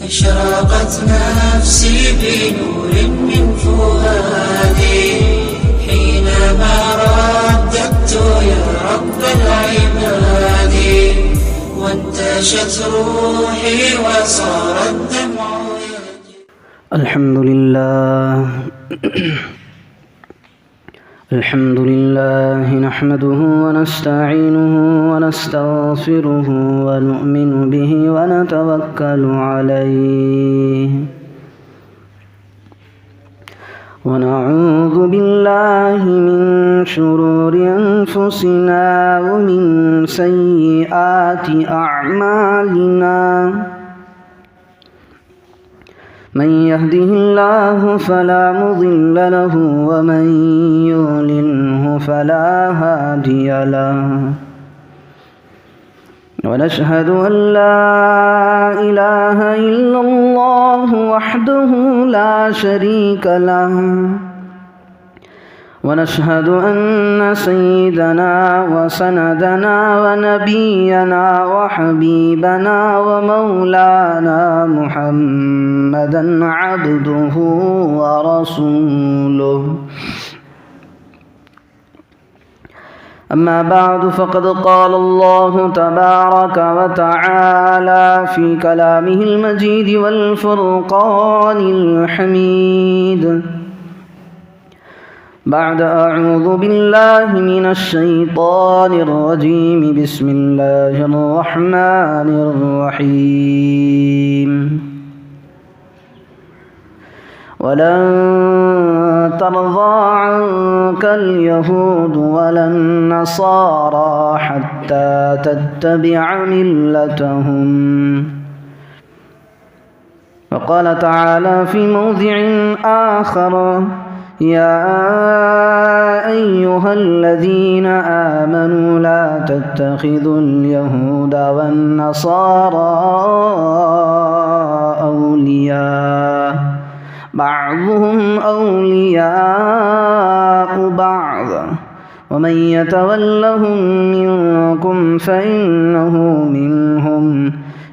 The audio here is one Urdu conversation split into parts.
أشرقت نفسي بنور من فؤادي حينما رددت يا رب العباد وانتشت روحي وصار الدمع يجري. الحمد لله نحمده ونستعينه ونستغفره ونؤمن به ونتوكل عليه ونعوذ بالله من شرور أنفسنا ومن سيئات أعمالنا من يهده الله فلا مضل له ومن يضلله فلا هادي له ونشهد أن لا إله إلا الله وحده لا شريك له ونشهد أن سيدنا وسندنا ونبينا وحبيبنا ومولانا محمدا عبده ورسوله أما بعد فقد قال الله تبارك وتعالى في كلامه المجيد والفرقان الحميد بعد أعوذ بالله من الشيطان الرجيم بسم الله الرحمن الرحيم ولن ترضى عنك اليهود ولا النصارى حتى تتبع ملتهم وقال تعالى في موضع آخر يا أيها الذين آمنوا لا تتخذوا اليهود والنصارى أولياء بعضهم أولياء بعض ومن يتولهم منكم فإنه منهم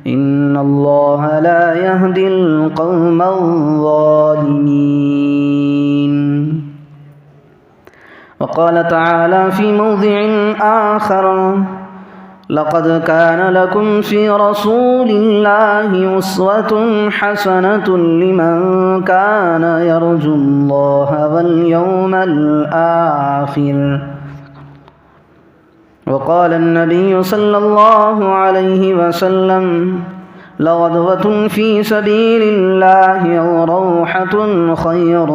إن الله لا يهدي القوم الظالمين وقال تعالى في موضع آخر لقد كان لكم في رسول الله أسوة حسنة لمن كان يرجو الله واليوم الآخر وقال النبي صلى الله عليه وسلم لغدوة في سبيل الله أو روحة خير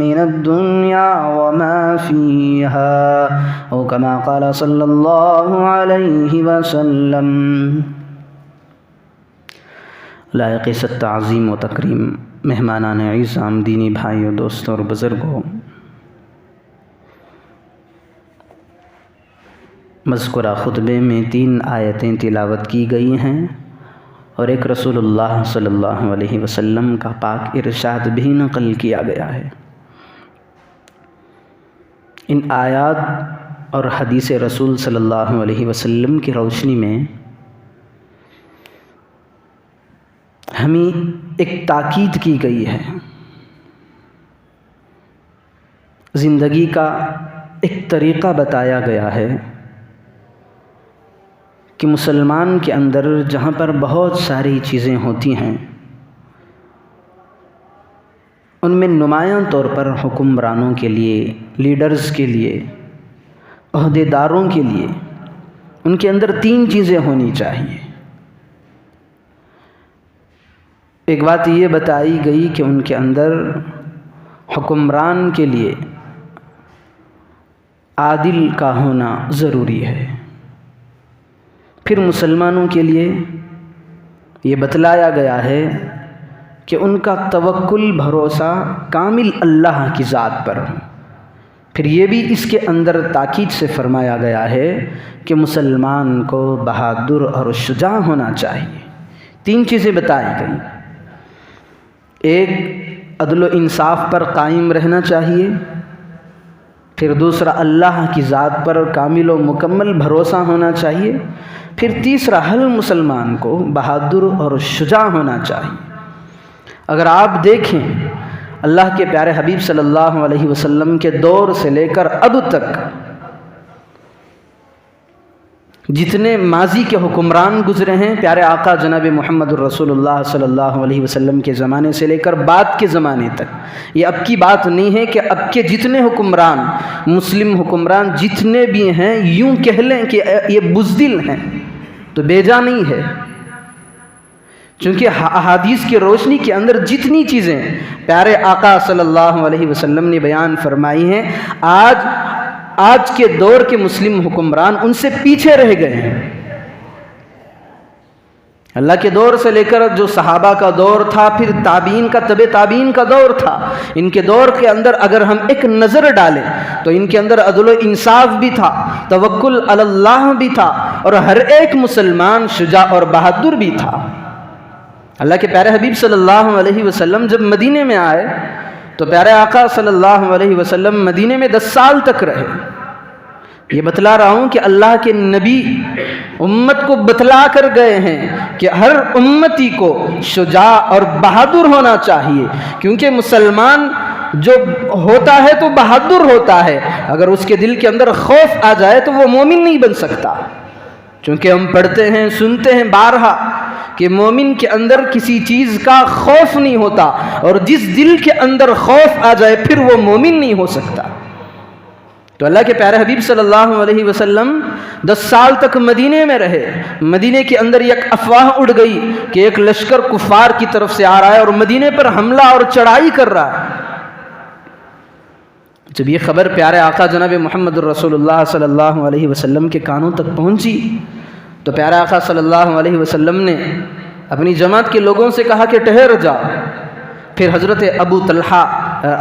من الدنيا وما فيها أو كما قال صلى الله عليه وسلم. لائق ست تعظیم و تکریم مہمانان عزام، دینی بھائیوں، دوستوں اور بزرگوں، مذکورہ خطبے میں 3 آیتیں تلاوت کی گئی ہیں اور ایک رسول اللہ صلی اللہ علیہ وسلم کا پاک ارشاد بھی نقل کیا گیا ہے. ان آیات اور حدیث رسول صلی اللہ علیہ وسلم کی روشنی میں ہمیں ایک تاکید کی گئی ہے، زندگی کا ایک طریقہ بتایا گیا ہے کہ مسلمان کے اندر جہاں پر بہت ساری چیزیں ہوتی ہیں ان میں نمایاں طور پر حکمرانوں کے لیے، لیڈرز کے لیے، عہدیداروں کے لیے ان کے اندر 3 چیزیں ہونی چاہیے. ایک بات یہ بتائی گئی کہ ان کے اندر حکمران کے لیے عادل کا ہونا ضروری ہے. پھر مسلمانوں کے لیے یہ بتلایا گیا ہے کہ ان کا توکل، بھروسہ کامل اللہ کی ذات پر. پھر یہ بھی اس کے اندر تاکید سے فرمایا گیا ہے کہ مسلمان کو بہادر اور شجاع ہونا چاہیے. 3 چیزیں بتائی گئی. ایک، عدل و انصاف پر قائم رہنا چاہیے. پھر دوسرا اللہ کی ذات پر کامل و مکمل بھروسہ ہونا چاہیے، پھر تیسرا ہر مسلمان کو بہادر اور شجاع ہونا چاہیے۔ اگر آپ دیکھیں اللہ کے پیارے حبیب صلی اللہ علیہ وسلم کے دور سے لے کر اب تک جتنے ماضی کے حکمران گزرے ہیں، پیارے آقا جناب محمد الرسول اللہ صلی اللہ علیہ وسلم کے زمانے سے لے کر بعد کے زمانے تک، یہ اب کی بات نہیں ہے کہ اب کے جتنے حکمران، مسلم حکمران جتنے بھی ہیں، یوں کہہ لیں کہ یہ بزدل ہیں تو بیجا نہیں ہے، چونکہ احادیث کی روشنی کے اندر جتنی چیزیں پیارے آقا صلی اللہ علیہ وسلم نے بیان فرمائی ہیں، آج کے دور کے مسلم حکمران ان سے پیچھے رہ گئے ہیں۔ اللہ کے دور سے لے کر جو صحابہ کا دور تھا، پھر تابعین کا، تبع تابعین کا دور تھا، ان کے دور کے اندر اگر ہم ایک نظر ڈالیں تو ان کے اندر عدل و انصاف بھی تھا، توکل علی اللہ بھی تھا، اور ہر ایک مسلمان شجاع اور بہادر بھی تھا۔ اللہ کے پیارے حبیب صلی اللہ علیہ وسلم جب مدینے میں آئے تو پیارے آقا صلی اللہ علیہ وسلم مدینے میں 10 سال تک رہے۔ یہ بتلا رہا ہوں کہ اللہ کے نبی امت کو بتلا کر گئے ہیں کہ ہر امتی کو شجاع اور بہادر ہونا چاہیے، کیونکہ مسلمان جو ہوتا ہے تو بہادر ہوتا ہے، اگر اس کے دل کے اندر خوف آ جائے تو وہ مومن نہیں بن سکتا، چونکہ ہم پڑھتے ہیں، سنتے ہیں بارہا کہ مومن کے اندر کسی چیز کا خوف نہیں ہوتا، اور جس دل کے اندر خوف آ جائے پھر وہ مومن نہیں ہو سکتا۔ تو اللہ کے پیارے حبیب صلی اللہ علیہ وسلم 10 سال تک مدینے میں رہے۔ مدینے کے اندر ایک افواہ اڑ گئی کہ ایک لشکر کفار کی طرف سے آ رہا ہے اور مدینے پر حملہ اور چڑھائی کر رہا ہے۔ جب یہ خبر پیارے آقا جناب محمد الرسول اللہ صلی اللہ علیہ وسلم کے کانوں تک پہنچی تو پیارے آقا صلی اللہ علیہ وسلم نے اپنی جماعت کے لوگوں سے کہا کہ ٹھہر جاؤ۔ پھر حضرت ابو طلحہ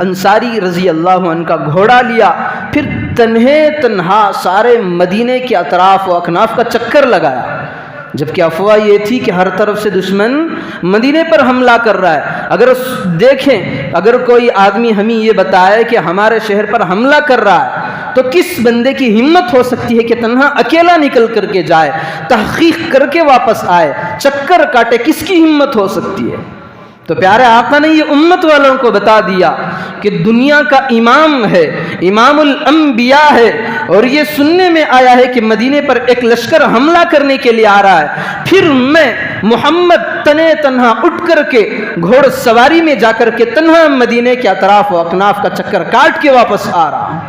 انصاری رضی اللہ عنہ کا گھوڑا لیا، پھر تنہا سارے مدینے کے اطراف و اکناف کا چکر لگایا، جبکہ افواہ یہ تھی کہ ہر طرف سے دشمن مدینے پر حملہ کر رہا ہے۔ اگر دیکھیں، اگر کوئی آدمی ہمیں یہ بتائے کہ ہمارے شہر پر حملہ کر رہا ہے تو کس بندے کی ہمت ہو سکتی ہے کہ تنہا اکیلا نکل کر کے جائے، تحقیق کر کے واپس آئے، چکر کاٹے، کس کی ہمت ہو سکتی ہے؟ تو پیارے آقا نے یہ امت والوں کو بتا دیا کہ دنیا کا امام ہے، امام الانبیاء ہے، اور یہ سننے میں آیا ہے کہ مدینے پر ایک لشکر حملہ کرنے کے لیے آ رہا ہے، پھر میں محمد تنہا اٹھ کر کے گھوڑ سواری میں جا کر کے تنہا مدینے کے اطراف و اکناف کا چکر کاٹ کے واپس آ رہا ہوں۔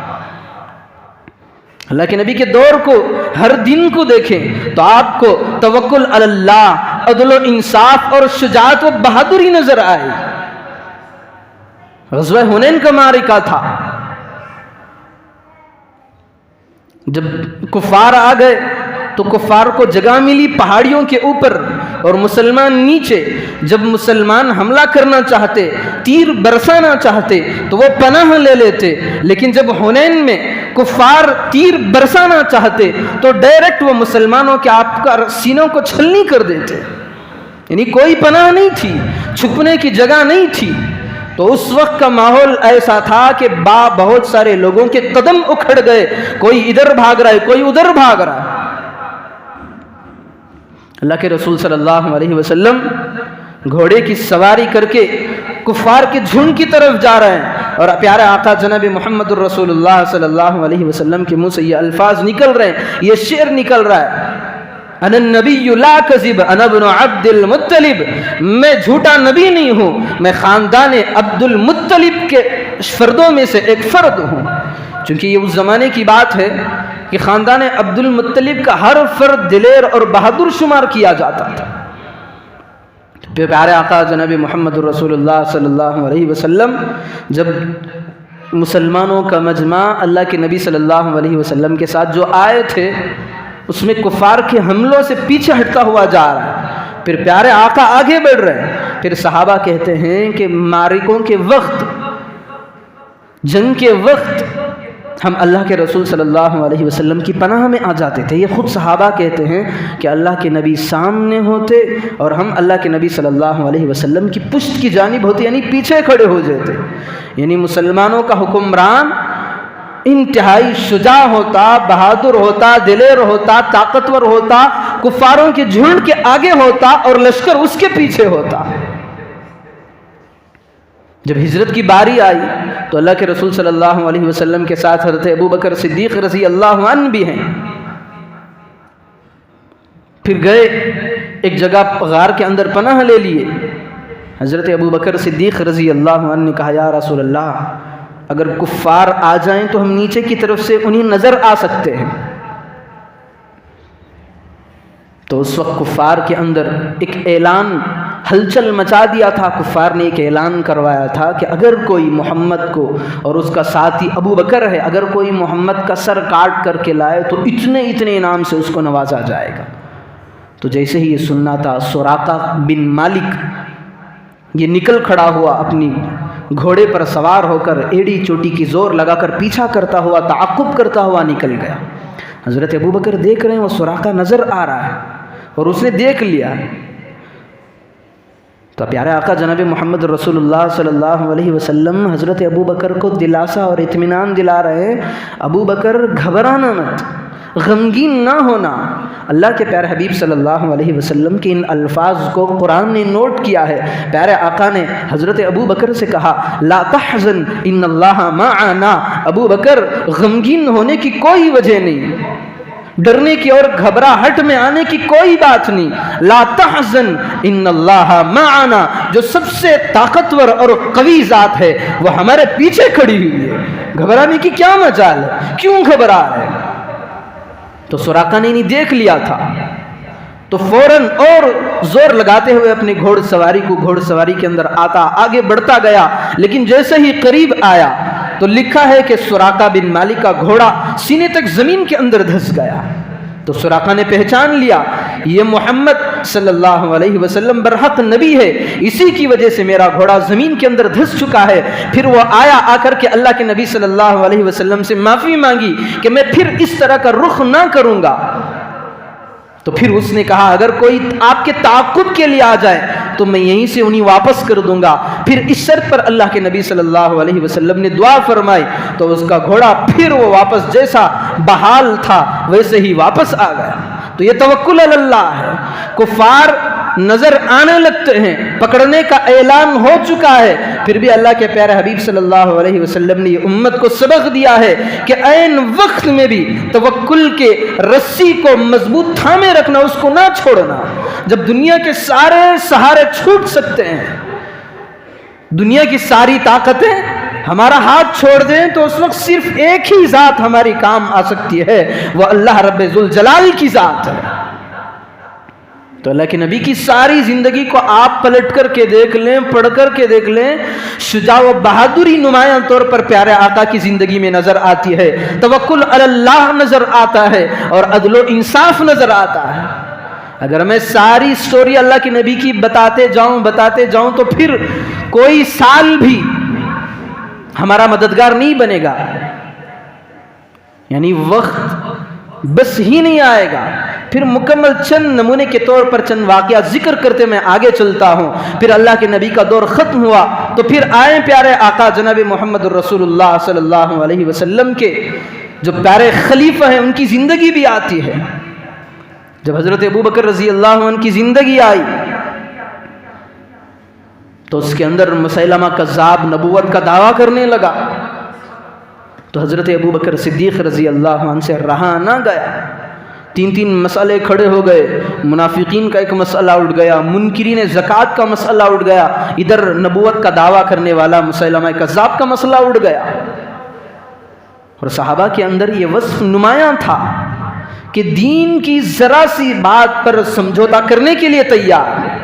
اللہ کے نبی کے دور کو، ہر دن کو دیکھیں تو آپ کو توکل علی اللہ، عدل و انصاف اور شجاعت و بہادری نظر آئی۔ غزوہ حنین کا معرکہ تھا، جب کفار آ گئے تو کفار کو جگہ ملی پہاڑیوں کے اوپر اور مسلمان نیچے۔ جب مسلمان حملہ کرنا چاہتے، تیر برسانا چاہتے تو وہ پناہ لے لیتے، لیکن جب حنین میں کفار تیر برسانا چاہتے تو ڈائریکٹ وہ مسلمانوں کے آپ کا سینوں کو چھلنی کر دیتے، یعنی کوئی پناہ نہیں تھی، چھپنے کی جگہ نہیں تھی۔ تو اس وقت کا ماحول ایسا تھا کہ بہت سارے لوگوں کے قدم اکھڑ گئے، کوئی ادھر بھاگ رہا ہے، کوئی ادھر بھاگ رہا ہے۔ اللہ کے رسول صلی اللہ علیہ وسلم گھوڑے کی سواری کر کے کفار کے جھنڈ کی طرف جا رہے ہیں، اور پیارے آقا جناب محمد الرسول اللہ صلی اللہ علیہ وسلم کے منہ سے یہ الفاظ نکل رہے ہیں، یہ شعر نکل رہا ہے، انا النبی لا کذب انا ابن عبد المطلب، میں جھوٹا نبی نہیں ہوں، میں خاندان عبد المطلب کے فردوں میں سے ایک فرد ہوں۔ چونکہ یہ اس زمانے کی بات ہے کہ خاندان عبد المطلب کا ہر فرد دلیر اور بہادر شمار کیا جاتا تھا۔ پیارے آقا جناب محمد الرسول اللہ صلی اللہ علیہ وسلم جب مسلمانوں کا مجمع اللہ کے نبی صلی اللہ علیہ وسلم کے ساتھ جو آئے تھے، اس میں کفار کے حملوں سے پیچھے ہٹتا ہوا جا رہا ہے، پھر پیارے آقا آگے بڑھ رہے ہیں، پھر صحابہ کہتے ہیں کہ معرکوں کے وقت، جنگ کے وقت ہم اللہ کے رسول صلی اللہ علیہ وسلم کی پناہ میں آ جاتے تھے۔ یہ خود صحابہ کہتے ہیں کہ اللہ کے نبی سامنے ہوتے اور ہم اللہ کے نبی صلی اللہ علیہ وسلم کی پشت کی جانب ہوتے، یعنی پیچھے کھڑے ہو جاتے، یعنی مسلمانوں کا حکمران انتہائی شجاع ہوتا، بہادر ہوتا، دلیر ہوتا، طاقتور ہوتا، کفاروں کے جھنڈ کے آگے ہوتا اور لشکر اس کے پیچھے ہوتا۔ جب ہجرت کی باری آئی تو اللہ کے رسول صلی اللہ علیہ وسلم کے ساتھ حضرت ابوبکر صدیق رضی اللہ عنہ بھی ہیں۔ پھر گئے ایک جگہ غار کے اندر پناہ لے لیے۔ حضرت ابوبکر صدیق رضی اللہ عنہ نے کہا یا رسول اللہ، اگر کفار آ جائیں تو ہم نیچے کی طرف سے انہیں نظر آ سکتے ہیں۔ تو اس وقت کفار کے اندر ایک اعلان ہلچل مچا دیا تھا۔ کفار نے ایک اعلان کروایا تھا کہ اگر کوئی محمد کو، اور اس کا ساتھی ابو بکر ہے، اگر کوئی محمد کا سر کاٹ کر کے لائے تو اتنے انعام سے اس کو نوازا جائے گا۔ تو جیسے ہی یہ سننا تھا، سراقہ بن مالک یہ نکل کھڑا ہوا، اپنی گھوڑے پر سوار ہو کر ایڑی چوٹی کی زور لگا کر پیچھا کرتا ہوا، تعاقب کرتا ہوا نکل گیا۔ حضرت ابوبکر دیکھ رہے ہیں، وہ سراقہ نظر آ رہا ہے اور اس نے دیکھ لیا۔ تو پیارے آقا جناب محمد رسول اللہ صلی اللہ علیہ وسلم حضرت ابوبکر کو دلاسا اور اطمینان دلا رہے ہیں، ابوبکر گھبرانا مت، غمگین نہ ہونا۔ اللہ کے پیارے حبیب صلی اللہ علیہ وسلم کے ان الفاظ کو قرآن نے نوٹ کیا ہے۔ پیارے آقا نے حضرت ابوبکر سے کہا لا تحزن ان اللہ معنا، ابوبکر غمگین ہونے کی کوئی وجہ نہیں، ڈرنے کی اور گھبراہٹ میں آنے کی کوئی بات نہیں۔ لا تحزن ان اللہ معنا، جو سب سے طاقتور اور قوی ذات ہے وہ ہمارے پیچھے کھڑی ہوئی ہے، گھبرانے کی کیا مجال ہے، کیوں گھبرا ہے؟ تو سراقہ نے انہیں دیکھ لیا تھا، تو فوراً اور زور لگاتے ہوئے اپنی گھوڑ سواری کو گھوڑ سواری کے اندر آگے بڑھتا گیا۔ لیکن جیسے ہی قریب آیا تو لکھا ہے کہ سراقہ بن مالک کا گھوڑا سینے تک زمین کے اندر دھس گیا۔ تو سراقہ نے پہچان لیا یہ محمد صلی اللہ علیہ وسلم برحق نبی ہے، اسی کی وجہ سے میرا گھوڑا زمین کے اندر دھس چکا ہے۔ پھر وہ آیا، آ کر کے اللہ کے نبی صلی اللہ علیہ وسلم سے معافی مانگی کہ میں پھر اس طرح کا رخ نہ کروں گا۔ تو پھر اس نے کہا اگر کوئی آپ کے تعاقب کے لیے آ جائے تو میں یہیں سے انہیں واپس کر دوں گا۔ پھر اس شرط پر اللہ کے نبی صلی اللہ علیہ وسلم نے دعا فرمائی تو اس کا گھوڑا پھر وہ واپس جیسا بحال تھا ویسے ہی واپس آ گیا۔ تو یہ توکل علی اللہ ہے۔ کفار نظر آنے لگتے ہیں، پکڑنے کا اعلان ہو چکا ہے، پھر بھی اللہ کے پیارے حبیب صلی اللہ علیہ وسلم نے یہ امت کو سبق دیا ہے کہ عین وقت میں بھی توکل کے رسی کو مضبوط تھامے رکھنا، اس کو نہ چھوڑنا۔ جب دنیا کے سارے سہارے چھوٹ سکتے ہیں، دنیا کی ساری طاقتیں ہمارا ہاتھ چھوڑ دیں تو اس وقت صرف ایک ہی ذات ہماری کام آ سکتی ہے، وہ اللہ رب ذوالجلال کی ذات ہے۔ تو اللہ کے نبی کی ساری زندگی کو آپ پلٹ کر کے دیکھ لیں، پڑھ کر کے دیکھ لیں، شجاع و بہادری نمایاں طور پر پیارے آقا کی زندگی میں نظر آتی ہے، توکل علی اللہ نظر آتا ہے اور عدل و انصاف نظر آتا ہے۔ اگر میں ساری سٹوری اللہ کے نبی کی بتاتے جاؤں تو پھر کوئی سال بھی ہمارا مددگار نہیں بنے گا، یعنی وقت بس ہی نہیں آئے گا۔ پھر مکمل چند نمونے کے طور پر چند واقعات ذکر کرتے میں آگے چلتا ہوں۔ پھر اللہ کے نبی کا دور ختم ہوا تو پھر آئے پیارے آقا جناب محمد الرسول اللہ صلی اللہ علیہ وسلم کے جو پیارے خلیفہ ہیں ان کی زندگی بھی آتی ہے۔ جب حضرت ابوبکر رضی اللہ عنہ کی زندگی آئی تو اس کے اندر مسیلمہ کذاب نبوت کا دعویٰ کرنے لگا، تو حضرت ابوبکر صدیق رضی اللہ عنہ سے رہا نہ گیا۔ تین مسئلے کھڑے ہو گئے، منافقین کا ایک مسئلہ اٹھ گیا، منکرین زکوٰۃ کا مسئلہ اٹھ گیا، ادھر نبوت کا دعویٰ کرنے والا مسیلمہ کذاب کا مسئلہ اٹھ گیا۔ اور صحابہ کے اندر یہ وصف نمایاں تھا کہ دین کی ذرا سی بات پر سمجھوتا کرنے کے لیے تیار۔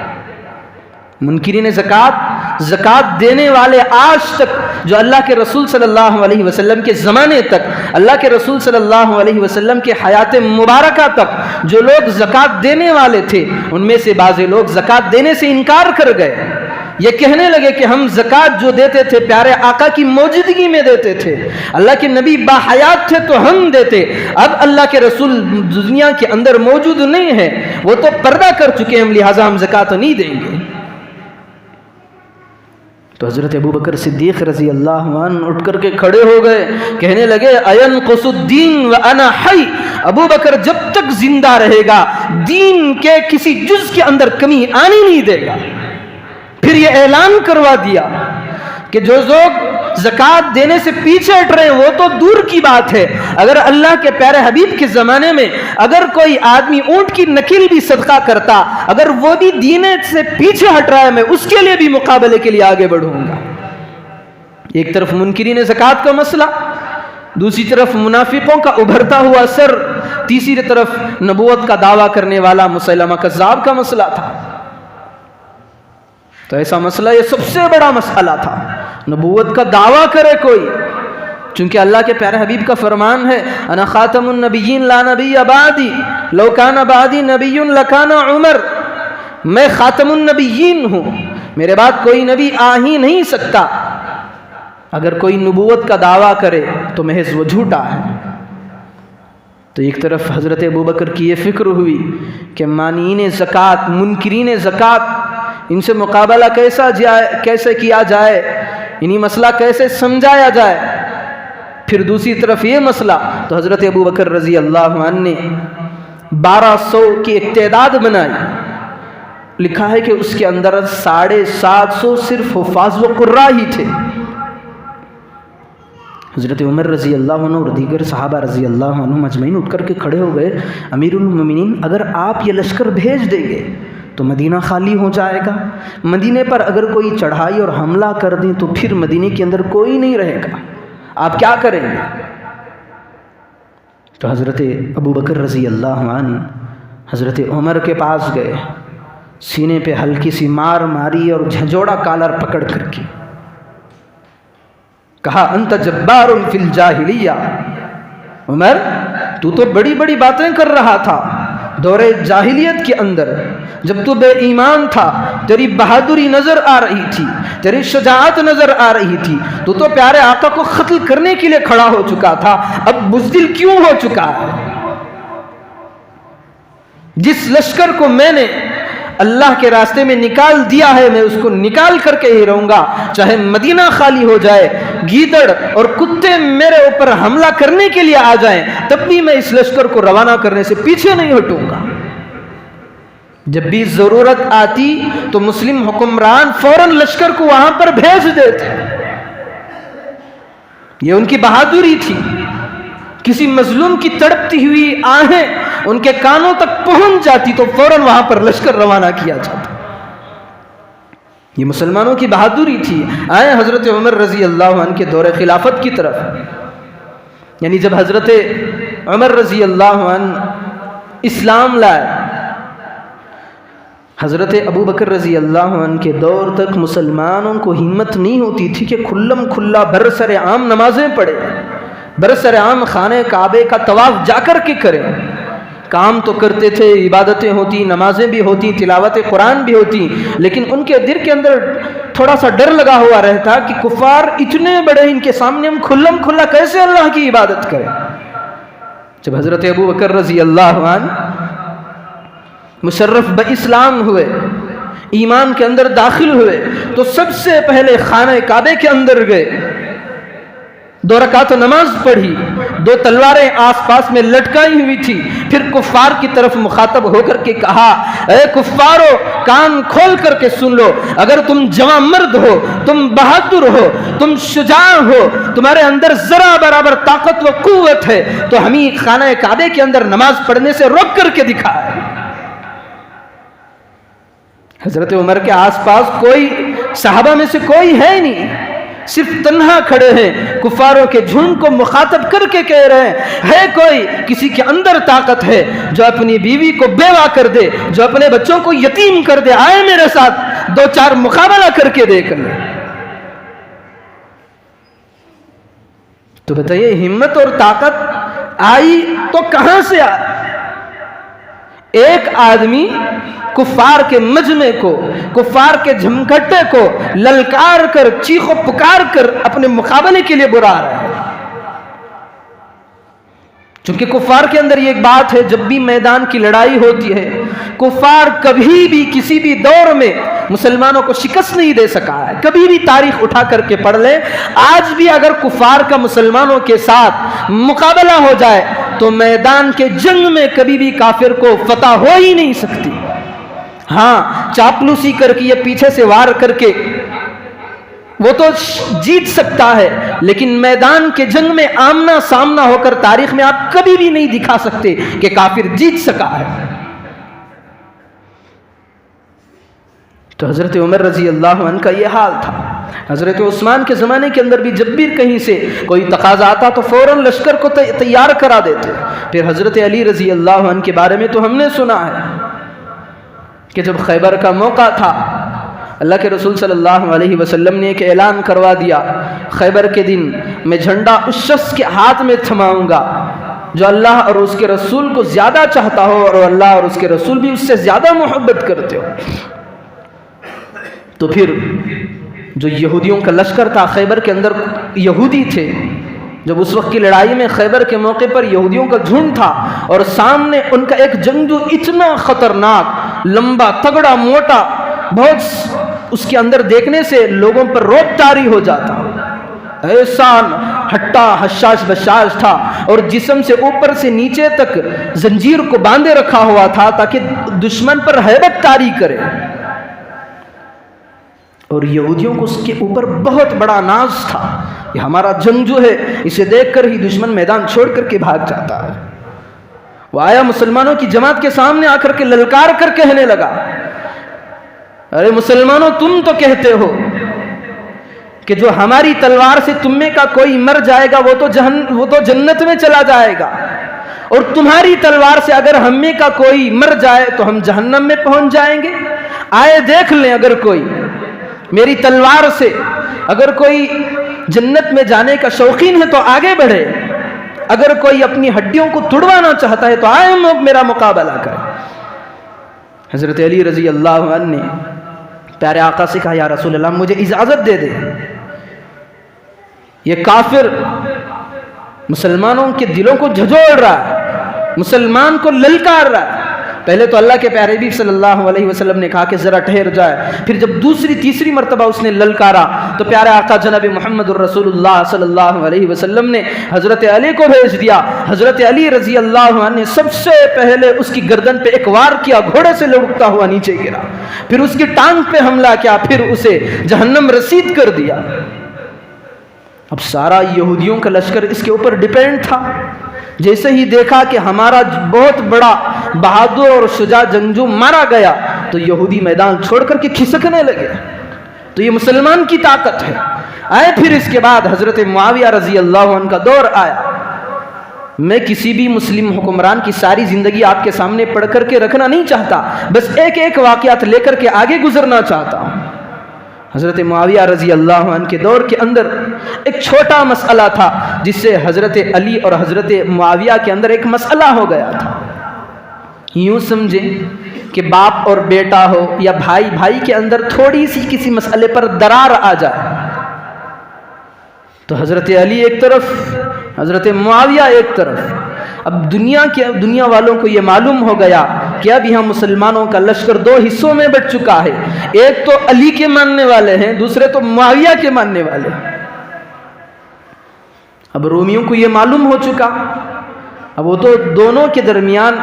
منکرین زکوٰۃ دینے والے آج تک، جو اللہ کے رسول صلی اللہ علیہ وسلم کے زمانے تک، اللہ کے رسول صلی اللہ علیہ وسلم کے حیات مبارکہ تک جو لوگ زکوٰۃ دینے والے تھے، ان میں سے بعض لوگ زکوٰۃ دینے سے انکار کر گئے۔ یہ کہنے لگے کہ ہم زکوٰۃ جو دیتے تھے پیارے آقا کی موجودگی میں دیتے تھے، اللہ کے نبی باحیات تھے تو ہم دیتے، اب اللہ کے رسول دنیا کے اندر موجود نہیں ہے، وہ تو پردہ کر چکے ہیں، لہٰذا ہم زکوٰۃ نہیں دیں گے۔ تو حضرت ابو بکر صدیق رضی اللہ عنہ اٹھ کر کے کھڑے ہو گئے، کہنے لگے اَيَنْقُصُ الدِّينُ وَأَنَا حَيٌّ، ابو بکر جب تک زندہ رہے گا دین کے کسی جز کے اندر کمی آنے نہیں دے گا۔ پھر یہ اعلان کروا دیا کہ جو لوگ زکوٰۃ دینے سے پیچھے ہٹ رہے ہیں وہ تو دور کی بات ہے، اگر اللہ کے پیارے حبیب کے زمانے میں اگر کوئی آدمی اونٹ کی نکیل بھی صدقہ کرتا، اگر وہ بھی دین سے پیچھے ہٹ رہا ہے، میں اس کے لیے بھی مقابلے کے لیے آگے بڑھوں گا۔ ایک طرف منکرین زکوٰۃ کا مسئلہ، دوسری طرف منافقوں کا ابھرتا ہوا سر، تیسری طرف نبوت کا دعویٰ کرنے والا مسیلمہ کذاب کا مسئلہ تھا۔ تو ایسا مسئلہ یہ سب سے بڑا مسئلہ تھا، نبوت کا دعویٰ کرے کوئی، چونکہ اللہ کے پیارے حبیب کا فرمان ہے انا خاتم النبیین لا نبی بعدی لو کان بعدی نبی لکان عمر، میں خاتم النبیین ہوں، میرے بعد کوئی نبی آ ہی نہیں سکتا۔ اگر کوئی نبوت کا دعویٰ کرے تو محض وہ جھوٹا ہے۔ تو ایک طرف حضرت ابو بکر کی یہ فکر ہوئی کہ مانعین زکوٰۃ، منکرین زکوٰۃ، ان سے مقابلہ کیسے کیا جائے، انہی مسئلہ کیسے سمجھایا جائے۔ پھر دوسری طرف یہ مسئلہ، تو حضرت ابو بکر رضی اللہ عنہ نے 1200 کی ایک تعداد بنائی، لکھا ہے کہ اس کے اندر 750 صرف حفاظ و قراء ہی تھے۔ حضرت عمر رضی اللہ عنہ اور دیگر صحابہ رضی اللہ عنہ مجمعین اٹھ کر کے کھڑے ہو گئے، امیر المومنین اگر آپ یہ لشکر بھیج دیں گے تو مدینہ خالی ہو جائے گا، مدینے پر اگر کوئی چڑھائی اور حملہ کر دیں تو پھر مدینے کے اندر کوئی نہیں رہے گا، آپ کیا کریں گے؟ تو حضرت ابو بکر رضی اللہ عنہ حضرت عمر کے پاس گئے، سینے پہ ہلکی سی مار ماری اور جھنجوڑا کالر پکڑ کر کے کہا انت جبار فی الجاہلیہ، عمر تو بڑی بڑی باتیں کر رہا تھا دور جاہلیت کے اندر، جب تو بے ایمان تھا تیری بہادری نظر آ رہی تھی، تیری شجاعت نظر آ رہی تھی، تو پیارے آقا کو قتل کرنے کے لیے کھڑا ہو چکا تھا، اب بزدل کیوں ہو چکا ہے؟ جس لشکر کو میں نے اللہ کے راستے میں نکال دیا ہے میں اس کو نکال کر کے ہی رہوں گا، چاہے مدینہ خالی ہو جائے، گیدڑ اور کتے میرے اوپر حملہ کرنے کے لیے آ جائیں، تب بھی میں اس لشکر کو روانہ کرنے سے پیچھے نہیں ہٹوں گا۔ جب بھی ضرورت آتی تو مسلم حکمران فوراً لشکر کو وہاں پر بھیج دیتے، یہ ان کی بہادری تھی۔ کسی مظلوم کی تڑپتی ہوئی آہیں ان کے کانوں تک پہنچ جاتی تو فوراً وہاں پر لشکر روانہ کیا جاتا، یہ مسلمانوں کی بہادری تھی۔ آئے حضرت عمر رضی اللہ عنہ کے دور خلافت کی طرف، یعنی جب حضرت عمر رضی اللہ عنہ اسلام لائے، حضرت ابو بکر رضی اللہ عنہ کے دور تک مسلمانوں کو ہمت نہیں ہوتی تھی کہ کھلم کھلا برسر عام نمازیں پڑھے، برسر عام خانہ کعبے کا طواف جا کر کے کریں۔ کام تو کرتے تھے، عبادتیں ہوتی، نمازیں بھی ہوتی، تلاوت قرآن بھی ہوتی، لیکن ان کے دل کے اندر تھوڑا سا ڈر لگا ہوا رہتا کہ کفار اتنے بڑے، ان کے سامنے ہم کھلم کھلا کیسے اللہ کی عبادت کریں۔ جب حضرت ابو بکر رضی اللہ عنہ مشرف باسلام ہوئے، ایمان کے اندر داخل ہوئے، تو سب سے پہلے خانہ کعبے کے اندر گئے، 2 رکعت نماز پڑھی، 2 تلواریں آس پاس میں لٹکائی ہوئی تھی، پھر کفار کی طرف مخاطب ہو کر کے کہا اے کفارو کان کھول کر کے سن لو، اگر تم جواں مرد ہو، تم بہادر ہو، تم شجاع ہو، تمہارے اندر ذرا برابر طاقت و قوت ہے تو ہمیں خانہ کعبے کے اندر نماز پڑھنے سے روک کر کے دکھائے۔ حضرت عمر کے آس پاس کوئی صحابہ میں سے کوئی ہے نہیں، صرف تنہا کھڑے ہیں، کفاروں کے جھنڈ کو مخاطب کر کے کہہ رہے ہیں ہے کوئی کسی کے اندر طاقت ہے جو اپنی بیوی کو بیوہ کر دے، جو اپنے بچوں کو یتیم کر دے، آئے میرے ساتھ 2-4 مقابلہ کر کے دیکھ لیں۔ تو بتائیے ہمت اور طاقت آئی تو کہاں سے آئی؟ ایک آدمی کفار کے مجمع کو، کفار کے جھمگھٹے کو للکار کر، چیخ و پکار کر اپنے مقابلے کے لیے بلا رہا ہے۔ چونکہ کفار کے اندر یہ ایک بات ہے، جب بھی میدان کی لڑائی ہوتی ہے کفار کبھی بھی کسی بھی دور میں مسلمانوں کو شکست نہیں دے سکا ہے. کبھی بھی تاریخ اٹھا کر کے پڑھ لیں، آج بھی اگر کفار کا مسلمانوں کے ساتھ مقابلہ ہو جائے تو میدان کے جنگ میں کبھی بھی کافر کو فتح ہو ہی نہیں سکتی. ہاں چاپلوسی کر کے یا پیچھے سے وار کر کے وہ تو جیت سکتا ہے، لیکن میدان کے جنگ میں آمنا سامنا ہو کر تاریخ میں آپ کبھی بھی نہیں دکھا سکتے کہ کافر جیت سکا ہے. تو حضرت عمر رضی اللہ عنہ کا یہ حال تھا. حضرت عثمان کے زمانے کے اندر بھی جب بھی کہیں سے کوئی تقاضا آتا تو فوراً لشکر کو تیار کرا دیتے. پھر حضرت علی رضی اللہ عنہ کے بارے میں تو ہم نے سنا ہے کہ جب خیبر کا موقع تھا اللہ کے رسول صلی اللہ علیہ وسلم نے ایک اعلان کروا دیا، خیبر کے دن میں جھنڈا اس شخص کے ہاتھ میں تھماؤں گا جو اللہ اور اس کے رسول کو زیادہ چاہتا ہو اور اللہ اور اس کے رسول بھی اس سے زیادہ محبت کرتے ہو. تو پھر جو یہودیوں کا لشکر تھا، خیبر کے اندر یہودی تھے، جب اس وقت کی لڑائی میں خیبر کے موقع پر یہودیوں کا جھنڈ تھا اور سامنے ان کا ایک جنگجو اتنا خطرناک، لمبا، تگڑا، موٹا، بہت اس کے اندر دیکھنے سے لوگوں پر روب طاری ہو جاتا، ایسا ہٹا حشاش بشاش تھا اور جسم سے اوپر سے نیچے تک زنجیر کو باندھے رکھا ہوا تھا تاکہ دشمن پر ہیبت طاری کرے. اور یہودیوں کو اس کے اوپر بہت بڑا ناز تھا، یہ ہمارا جنگجو ہے، اسے دیکھ کر ہی دشمن میدان چھوڑ کر کے بھاگ جاتا ہے. وہ آیا مسلمانوں کی جماعت کے سامنے آ کر کے للکار کر کہنے لگا، ارے مسلمانوں، تم تو کہتے ہو کہ جو ہماری تلوار سے تم میں کا کوئی مر جائے گا وہ تو جنت میں چلا جائے گا، اور تمہاری تلوار سے اگر ہم میں کا کوئی مر جائے تو ہم جہنم میں پہنچ جائیں گے. آئے دیکھ لیں، اگر کوئی میری تلوار سے اگر کوئی جنت میں جانے کا شوقین ہے تو آگے بڑھے، اگر کوئی اپنی ہڈیوں کو توڑوانا چاہتا ہے تو آئے میرا مقابلہ کرے. حضرت علی رضی اللہ عنہ نے پیارے آقا سے کہا، یا رسول اللہ مجھے اجازت دے دے، یہ کافر مسلمانوں کے دلوں کو جھنجھوڑ رہا ہے، مسلمان کو للکار رہا ہے. پہلے تو اللہ کے پیارے بھی صلی اللہ علیہ وسلم نے کہا کہ ذرا ٹھہر جائے، پھر جب دوسری تیسری مرتبہ اس نے للکارا تو پیارے آقا جناب محمد الرسول اللہ صلی اللہ علیہ وسلم نے حضرت علی کو بھیج دیا. حضرت علی رضی اللہ عنہ نے سب سے پہلے اس کی گردن پہ ایک وار کیا، گھوڑے سے لڑکتا ہوا نیچے گرا، پھر اس کی ٹانگ پہ حملہ کیا، پھر اسے جہنم رسید کر دیا. اب سارا یہودیوں کا لشکر اس کے اوپر ڈیپینڈ تھا. جیسے ہی دیکھا کہ ہمارا بہت بڑا بہادر اور شجاع جنگجو مارا گیا تو یہودی میدان چھوڑ کر کے کھسکنے لگے. تو یہ مسلمان کی طاقت ہے. آئے پھر اس کے بعد حضرت معاویہ رضی اللہ عنہ کا دور آیا. میں کسی بھی مسلم حکمران کی ساری زندگی آپ کے سامنے پڑھ کر کے رکھنا نہیں چاہتا، بس ایک ایک واقعات لے کر کے آگے گزرنا چاہتا ہوں. حضرت معاویہ رضی اللہ عنہ کے دور کے اندر ایک چھوٹا مسئلہ تھا جس سے حضرت علی اور حضرت معاویہ کے اندر ایک مسئلہ ہو گیا تھا. یوں سمجھیں کہ باپ اور بیٹا ہو یا بھائی بھائی کے اندر تھوڑی سی کسی مسئلے پر درار آ جائے تو حضرت علی ایک طرف، حضرت معاویہ ایک طرف. اب دنیا والوں کو یہ معلوم ہو گیا کہ اب یہاں مسلمانوں کا لشکر دو حصوں میں بٹ چکا ہے، ایک تو علی کے ماننے والے ہیں، دوسرے تو معاویہ کے ماننے والے ہیں. اب رومیوں کو یہ معلوم ہو چکا، اب وہ تو دونوں کے درمیان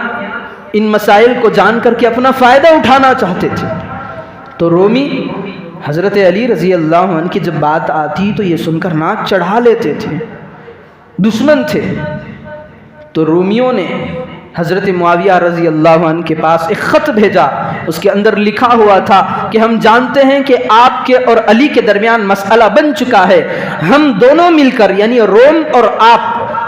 ان مسائل کو جان کر کے اپنا فائدہ اٹھانا چاہتے تھے. تو رومی حضرت علی رضی اللہ عنہ کی جب بات آتی تو یہ سن کر ناک چڑھا لیتے تھے، دشمن تھے. تو رومیوں نے حضرت معاویہ رضی اللہ عنہ کے پاس ایک خط بھیجا، اس کے اندر لکھا ہوا تھا کہ ہم جانتے ہیں کہ آپ کے اور علی کے درمیان مسئلہ بن چکا ہے، ہم دونوں مل کر یعنی روم اور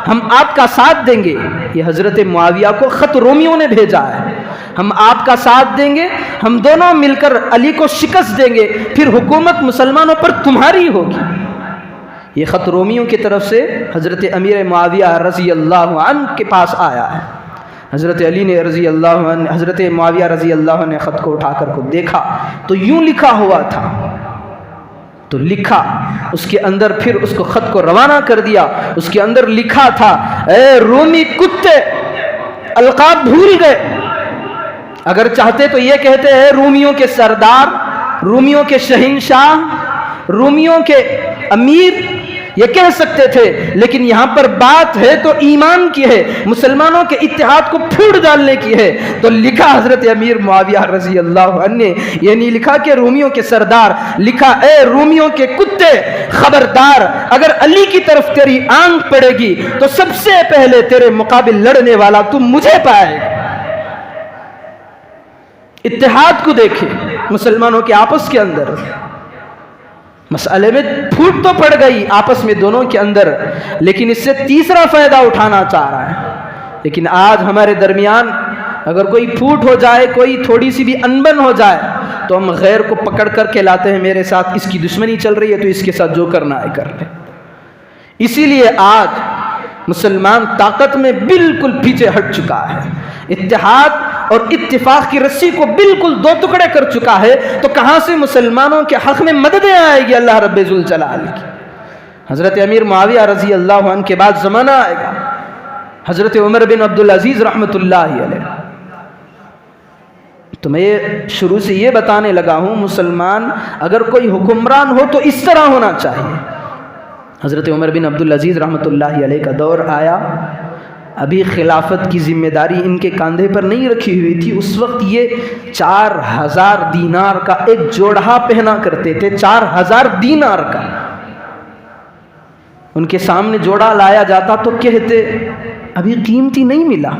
ہم آپ کا ساتھ دیں گے. یہ حضرت معاویہ کو خط رومیوں نے بھیجا ہے، ہم آپ کا ساتھ دیں گے، ہم دونوں مل کر علی کو شکست دیں گے، پھر حکومت مسلمانوں پر تمہاری ہوگی. یہ خط رومیوں کی طرف سے حضرت امیر معاویہ رضی اللہ عنہ کے پاس آیا ہے. حضرت علی نے حضرت معاویہ رضی اللہ عنہ نے خط کو اٹھا کر کو دیکھا تو یوں لکھا ہوا تھا تو لکھا اس کے اندر، پھر اس کو خط کو روانہ کر دیا. اس کے اندر لکھا تھا اے رومی کتے، القاب بھول گئے. اگر چاہتے تو یہ کہتے ہیں رومیوں کے سردار، رومیوں کے شہنشاہ، رومیوں کے امیر، یہ کہہ سکتے تھے، لیکن یہاں پر بات ہے تو ایمان کی ہے، مسلمانوں کے اتحاد کو پھوڑ ڈالنے کی ہے. تو لکھا حضرت امیر معاویہ رضی اللہ عنہ نے، یہ نہیں لکھا کہ رومیوں کے سردار، لکھا اے رومیوں کے کتے، خبردار، اگر علی کی طرف تیری آنکھ پڑے گی تو سب سے پہلے تیرے مقابل لڑنے والا تم مجھے پائے گا. اتحاد کو دیکھیں مسلمانوں کے آپس کے اندر. مسئلے میں پھوٹ تو پڑ گئی آپس میں دونوں کے اندر، لیکن اس سے تیسرا فائدہ اٹھانا چاہ رہا ہے. لیکن آج ہمارے درمیان اگر کوئی پھوٹ ہو جائے، کوئی تھوڑی سی بھی انبن ہو جائے، تو ہم غیر کو پکڑ کر کے لاتے ہیں، میرے ساتھ اس کی دشمنی چل رہی ہے تو اس کے ساتھ جو کرنا ہے کر لے. اسی لیے آج مسلمان طاقت میں بالکل پیچھے ہٹ چکا ہے، اتحاد اور اتفاق کی رسی کو بالکل دو ٹکڑے کر چکا ہے. تو کہاں سے مسلمانوں کے حق میں مددیں آئے گی اللہ رب ذوالجلال کی؟ حضرت امیر معاویہ رضی اللہ عنہ کے بعد زمانہ آئے گا حضرت عمر بن عبدالعزیز رحمۃ اللہ علیہ. تو میں شروع سے یہ بتانے لگا ہوں، مسلمان اگر کوئی حکمران ہو تو اس طرح ہونا چاہیے. حضرت عمر بن عبدالعزیز رحمۃ اللہ علیہ کا دور آیا، ابھی خلافت کی ذمہ داری ان کے کاندھے پر نہیں رکھی ہوئی تھی. اس وقت یہ 4000 دینار کا ایک جوڑا پہنا کرتے تھے، 4000 دینار کا. ان کے سامنے جوڑا لایا جاتا تو کہتے ابھی قیمتی نہیں ملا،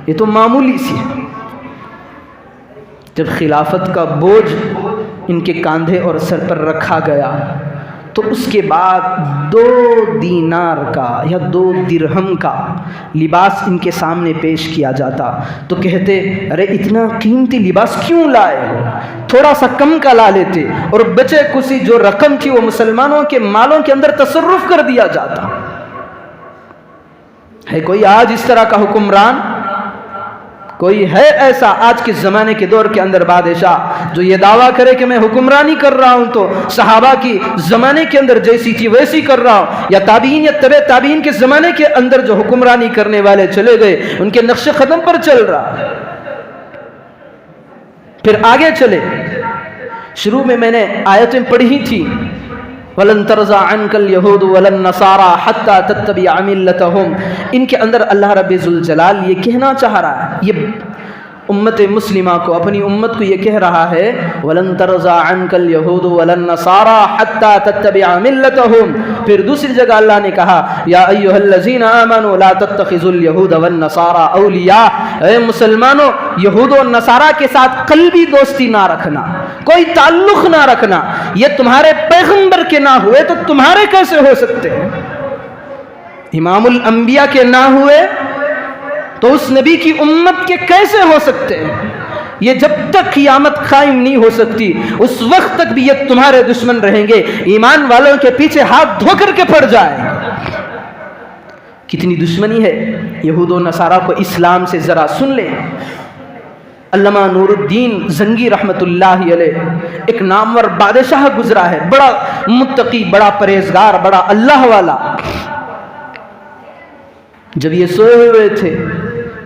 یہ تو معمولی سی ہے. جب خلافت کا بوجھ ان کے کاندھے اور سر پر رکھا گیا تو اس کے بعد 2 دینار کا یا 2 درہم کا لباس ان کے سامنے پیش کیا جاتا تو کہتے ارے اتنا قیمتی لباس کیوں لائے ہو، تھوڑا سا کم کا لا لیتے، اور بچے کسی جو رقم تھی وہ مسلمانوں کے مالوں کے اندر تصرف کر دیا جاتا. ہے کوئی آج اس طرح کا حکمران؟ کوئی ہے ایسا آج کے زمانے کے دور کے اندر بادشاہ جو یہ دعویٰ کرے کہ میں حکمرانی کر رہا ہوں تو صحابہ کی زمانے کے اندر جیسی تھی ویسی کر رہا ہوں، یا تابعین یا تبع تابعین کے زمانے کے اندر جو حکمرانی کرنے والے چلے گئے ان کے نقش قدم پر چل رہا؟ پھر آگے چلے. شروع میں نے آیتیں پڑھی تھی وَلَن تَرْضَىٰ عَنْكَ الْيَهُودُ وَلَا النَّصَارَىٰ حَتَّىٰ تَتَّبِعَ مِلَّتَهُمْ. ان کے اندر اللہ رب ذوالجلال یہ کہنا چاہ رہا ہے، یہ امت مسلمہ کو، اپنی امت کو یہ کہہ رہا ہے وَلَن تَرْضَىٰ عَنْكَ الْيَهُودُ وَلَا النَّصَارَىٰ حَتَّىٰ تَتَّبِعَ مِلَّتَهُمْ. پھر دوسری جگہ اللہ نے کہا یا ایھا الذین آمنوا لا تتخذوا اليهود والنصارى اولیاء. اے مسلمانوں، یہود و نصارہ کے ساتھ قلبی دوستی نہ رکھنا، کوئی تعلق نہ رکھنا. یہ تمہارے پیغمبر کے نہ ہوئے تو تمہارے کیسے ہو سکتے ہیں؟ امام الانبیاء کے نہ ہوئے تو اس نبی کی امت کے کیسے ہو سکتے ہیں؟ یہ جب تک قیامت قائم نہیں ہو سکتی اس وقت تک بھی یہ تمہارے دشمن رہیں گے، ایمان والوں کے پیچھے ہاتھ دھو کر کے پڑ جائیں گے. کتنی دشمنی ہے یہود و نصارہ کو اسلام سے، ذرا سن لیں. علامہ نور الدین زنگی رحمۃ اللہ علیہ ایک نامور بادشاہ گزرا ہے، بڑا متقی، بڑا پرہیزگار، بڑا اللہ والا. جب یہ سوئے ہوئے تھے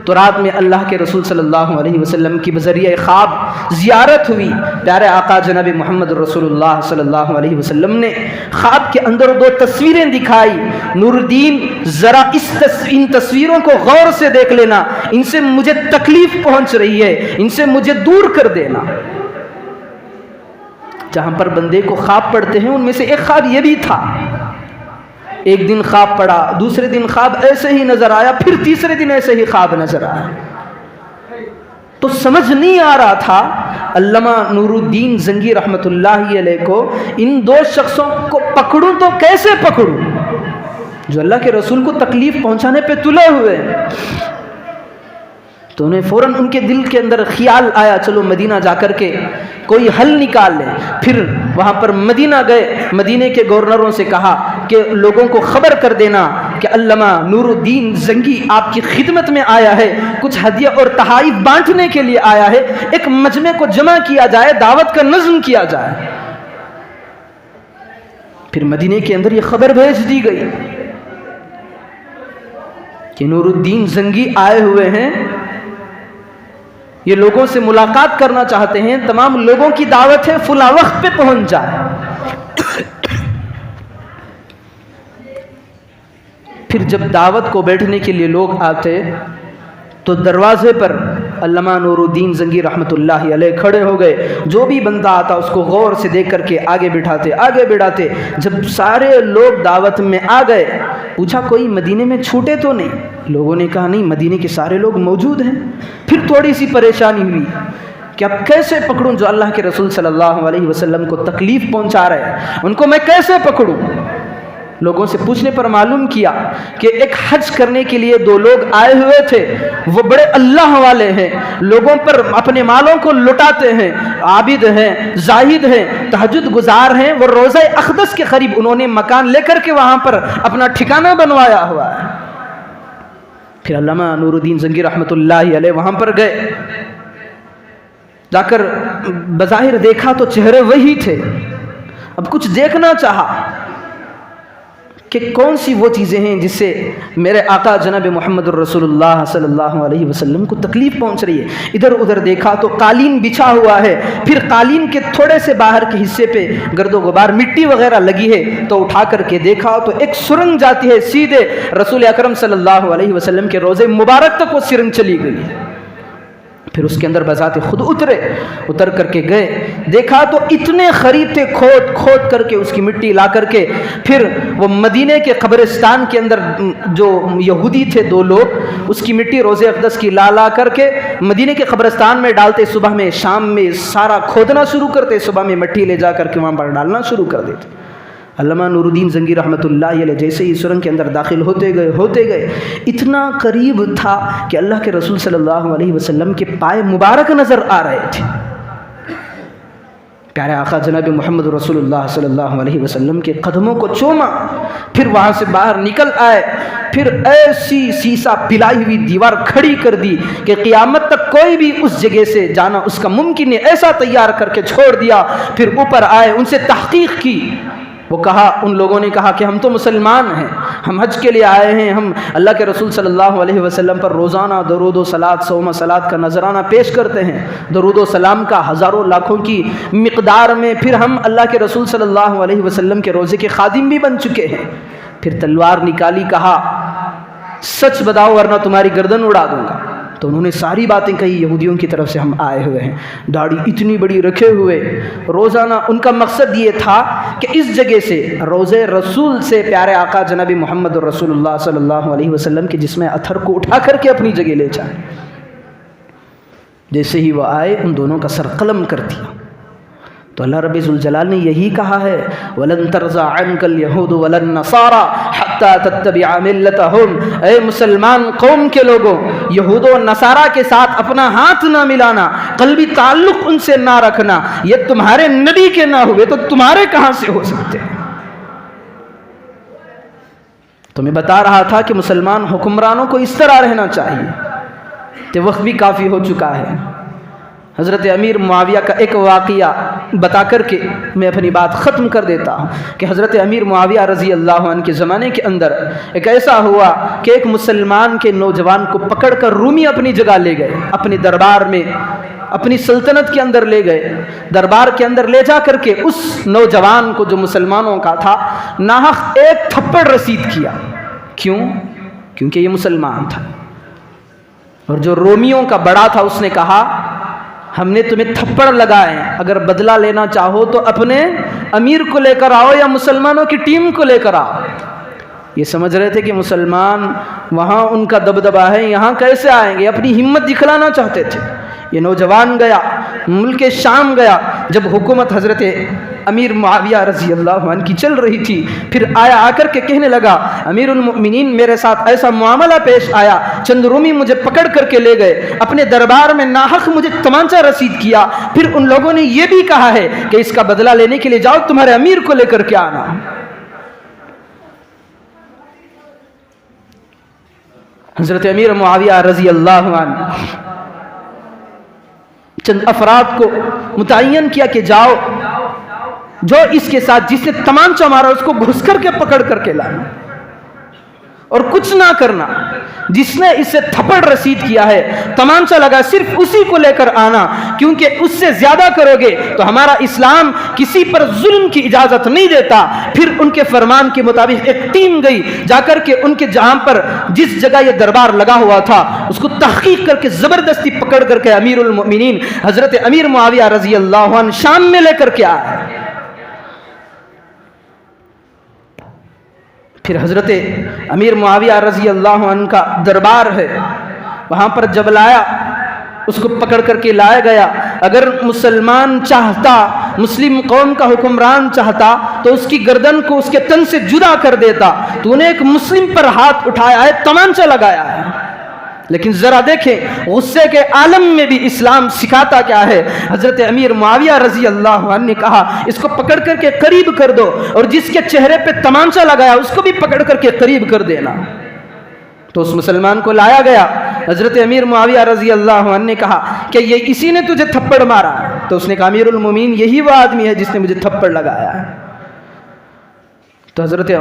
تو رات میں اللہ کے رسول صلی اللہ علیہ وسلم کی بذریعہ خواب زیارت ہوئی. پیارے آقا جناب محمد رسول اللہ صلی اللہ علیہ وسلم نے خواب کے اندر 2 تصویریں دکھائی. نور الدین ذرا ان تصویروں کو غور سے دیکھ لینا، ان سے مجھے تکلیف پہنچ رہی ہے، ان سے مجھے دور کر دینا. جہاں پر بندے کو خواب پڑھتے ہیں ان میں سے ایک خواب یہ بھی تھا. ایک دن خواب پڑا، دوسرے دن خواب ایسے ہی نظر آیا، پھر تیسرے دن ایسے ہی خواب نظر آیا. تو سمجھ نہیں آ رہا تھا علامہ نور الدین زنگی رحمۃ اللہ علیہ کو ان 2 شخصوں کو پکڑوں تو کیسے پکڑوں جو اللہ کے رسول کو تکلیف پہنچانے پہ تلے ہوئے ہیں. تو انہیں فوراً ان کے دل کے اندر خیال آیا چلو مدینہ جا کر کے کوئی حل نکال لیں. پھر وہاں پر مدینہ گئے، مدینے کے گورنروں سے کہا کہ لوگوں کو خبر کر دینا کہ علامہ نور الدین زنگی آپ کی خدمت میں آیا ہے، کچھ ہدیہ اور تحائف بانٹنے کے لیے آیا ہے، ایک مجمع کو جمع کیا جائے، دعوت کا نظم کیا جائے. پھر مدینے کے اندر یہ خبر بھیج دی گئی کہ نور الدین زنگی آئے ہوئے ہیں، یہ لوگوں سے ملاقات کرنا چاہتے ہیں، تمام لوگوں کی دعوت ہے، فلاں وقت پہ پہنچ جائے۔ پھر جب دعوت کو بیٹھنے کے لیے لوگ آتے تو دروازے پر علامہ نور الدین زنگی رحمۃ اللہ علیہ کھڑے ہو گئے، جو بھی بندہ آتا اس کو غور سے دیکھ کر کے آگے بٹھاتے۔ جب سارے لوگ دعوت میں آ گئے، پوچھا کوئی مدینے میں چھوٹے تو نہیں؟ لوگوں نے کہا نہیں، مدینے کے سارے لوگ موجود ہیں۔ پھر تھوڑی سی پریشانی ہوئی کہ اب کیسے پکڑوں، جو اللہ کے رسول صلی اللہ علیہ وسلم کو تکلیف پہنچا رہے ہیں، ان کو میں کیسے پکڑوں؟ لوگوں سے پوچھنے پر معلوم کیا کہ ایک حج کرنے کے لیے 2 لوگ آئے ہوئے تھے، وہ بڑے اللہ والے ہیں، لوگوں پر اپنے مالوں کو لٹاتے ہیں، عابد ہیں، زاہد ہیں، تہجد گزار ہیں، وہ روضہ اقدس کے قریب انہوں نے مکان لے کر کے وہاں پر اپنا ٹھکانہ بنوایا ہوا ہے۔ پھر علامہ نور الدین زنگی رحمۃ اللہ علیہ وہاں پر گئے، جا کر بظاہر دیکھا تو چہرے وہی تھے۔ اب کچھ دیکھنا چاہا کہ کون سی وہ چیزیں ہیں جس سے میرے آقا جناب محمد الرسول اللہ صلی اللہ علیہ وسلم کو تکلیف پہنچ رہی ہے۔ ادھر ادھر دیکھا تو قالین بچھا ہوا ہے، پھر قالین کے تھوڑے سے باہر کے حصے پہ گرد و غبار مٹی وغیرہ لگی ہے، تو اٹھا کر کے دیکھا تو ایک سرنگ جاتی ہے، سیدھے رسول اکرم صلی اللہ علیہ وسلم کے روضے مبارک تک وہ سرنگ چلی گئی۔ پھر اس کے اندر بذات خود اتر کر کے گئے، دیکھا تو اتنے قریب تھے، کھود کر کے اس کی مٹی لا کر کے پھر وہ مدینے کے قبرستان کے اندر جو یہودی تھے 2 لوگ، اس کی مٹی روضہ اقدس کی لا کر کے مدینے کے قبرستان میں ڈالتے، صبح میں شام میں سارا کھودنا شروع کرتے، صبح میں مٹی لے جا کر کے وہاں پر ڈالنا شروع کر دیتے۔ علامہ نور الدین زنگی رحمۃ اللہ علیہ جیسے ہی سرنگ کے اندر داخل ہوتے گئے اتنا قریب تھا کہ اللہ کے رسول صلی اللہ علیہ وسلم کے پائے مبارک نظر آ رہے تھے۔ پیارے آقا جناب محمد رسول اللہ صلی اللہ علیہ وسلم کے قدموں کو چوما، پھر وہاں سے باہر نکل آئے، پھر ایسی سیسا پلائی ہوئی دیوار کھڑی کر دی کہ قیامت تک کوئی بھی اس جگہ سے جانا اس کا ممکن نہیں، ایسا تیار کر کے چھوڑ دیا۔ پھر اوپر آئے، ان سے تحقیق کی، وہ کہا، ان لوگوں نے کہا کہ ہم تو مسلمان ہیں، ہم حج کے لیے آئے ہیں، ہم اللہ کے رسول صلی اللہ علیہ وسلم پر روزانہ درود و صلات، صوم صلات کا نذرانہ پیش کرتے ہیں، درود و سلام کا ہزاروں لاکھوں کی مقدار میں، پھر ہم اللہ کے رسول صلی اللہ علیہ وسلم کے روزے کے خادم بھی بن چکے ہیں۔ پھر تلوار نکالی، کہا سچ بتاؤ ورنہ تمہاری گردن اڑا دوں گا۔ تو انہوں نے ساری باتیں کہی، یہودیوں کی طرف سے ہم آئے ہوئے ہیں، داڑھی اتنی بڑی رکھے ہوئے، روزانہ ان کا مقصد یہ تھا کہ اس جگہ سے روضے رسول سے پیارے آقا جناب محمد رسول اللہ صلی اللہ علیہ وسلم کے جسم اطہر کو اٹھا کر کے اپنی جگہ لے جائیں۔ جیسے ہی وہ آئے، ان دونوں کا سر قلم کر دیا۔ تو اللہ رب ذوالجلال نے یہی کہا ہے، وَلَن تَرْضَىٰ عَنْكَ الْيَهُودُ وَلَا النَّصَارَىٰ حَتَّىٰ تَتَّبِعَ مِلَّتَهُمْ۔ اے مسلمان قوم کے لوگوں، یہود و نصارہ کے ساتھ اپنا ہاتھ نہ ملانا، قلبی تعلق ان سے نہ رکھنا، یہ تمہارے نبی کے نہ ہوئے تو تمہارے کہاں سے ہو سکتے ہیں؟ تو میں بتا رہا تھا کہ مسلمان حکمرانوں کو اس طرح رہنا چاہیے۔ تو وقت بھی کافی ہو چکا ہے، حضرت امیر معاویہ کا ایک واقعہ بتا کر کے میں اپنی بات ختم کر دیتا ہوں کہ حضرت امیر معاویہ رضی اللہ عنہ کے زمانے کے اندر ایک ایسا ہوا کہ ایک مسلمان کے نوجوان کو پکڑ کر رومی اپنی جگہ لے گئے، اپنے دربار میں، اپنی سلطنت کے اندر لے گئے۔ دربار کے اندر لے جا کر کے اس نوجوان کو جو مسلمانوں کا تھا ناحق 1 تھپڑ رسید کیا۔ کیوں؟ کیونکہ یہ مسلمان تھا۔ اور جو رومیوں کا بڑا تھا اس نے کہا، ہم نے تمہیں تھپڑ لگائے ہیں، اگر بدلہ لینا چاہو تو اپنے امیر کو لے کر آؤ یا مسلمانوں کی ٹیم کو لے کر آؤ۔ یہ سمجھ رہے تھے کہ مسلمان وہاں ان کا دبدبہ ہے، یہاں کیسے آئیں گے، اپنی ہمت دکھلانا چاہتے تھے۔ یہ نوجوان گیا، ملک شام گیا، جب حکومت حضرت امیر معاویہ رضی اللہ عنہ کی چل رہی تھی، پھر آ کر کے کہنے لگا، امیر المؤمنین میرے ساتھ ایسا معاملہ پیش آیا، چند رومی مجھے پکڑ کر کے لے گئے، اپنے دربار میں ناحق مجھے تمانچہ رسید کیا، پھر ان لوگوں نے یہ بھی کہا ہے کہ اس کا بدلہ لینے کے لیے جاؤ، تمہارے امیر کو لے کر کے آنا۔ حضرت امیر معاویہ رضی اللہ عنہ چند افراد کو متعین کیا کہ جاؤ جو اس کے ساتھ جس نے تمانچہ مارا اس کو گھس کر کے پکڑ کر کے لانا اور کچھ نہ کرنا. جس نے اس سے تھپڑ رسید کیا ہے تمانچہ لگا صرف اسی کو لے کر آنا, کیونکہ اس سے زیادہ کرو گے تو ہمارا اسلام کسی پر ظلم کی اجازت نہیں دیتا. پھر ان کے فرمان کے مطابق ایک ٹیم گئی, جا کر کے ان کے جہاں پر جس جگہ یہ دربار لگا ہوا تھا اس کو تحقیق کر کے زبردستی پکڑ کر کے امیر المؤمنین حضرت امیر معاویہ رضی اللہ عنہ شام میں لے کر کے آئے. پھر حضرت امیر معاویہ رضی اللہ عنہ کا دربار ہے, وہاں پر جب لایا اس کو پکڑ کر کے لایا گیا. اگر مسلمان چاہتا, مسلم قوم کا حکمران چاہتا تو اس کی گردن کو اس کے تن سے جدا کر دیتا. تو نے ایک مسلم پر ہاتھ اٹھایا ہے, تمانچہ لگایا ہے. لیکن ذرا دیکھیں غصے کے عالم میں بھی اسلام سکھاتا کیا ہے. حضرت امیر معاویہ رضی اللہ عنہ نے کہا اس کو پکڑ کر کے قریب کر دو, اور جس کے چہرے پہ تمانچہ لگایا اس کو بھی پکڑ کر کے قریب کر دینا. تو اس مسلمان کو لایا گیا. حضرت امیر معاویہ رضی اللہ عنہ نے کہا کہ یہ اسی نے تجھے تھپڑ مارا؟ تو اس نے کہا امیر المومنین یہی وہ آدمی ہے جس نے مجھے تھپڑ لگایا ہے. تو حضرت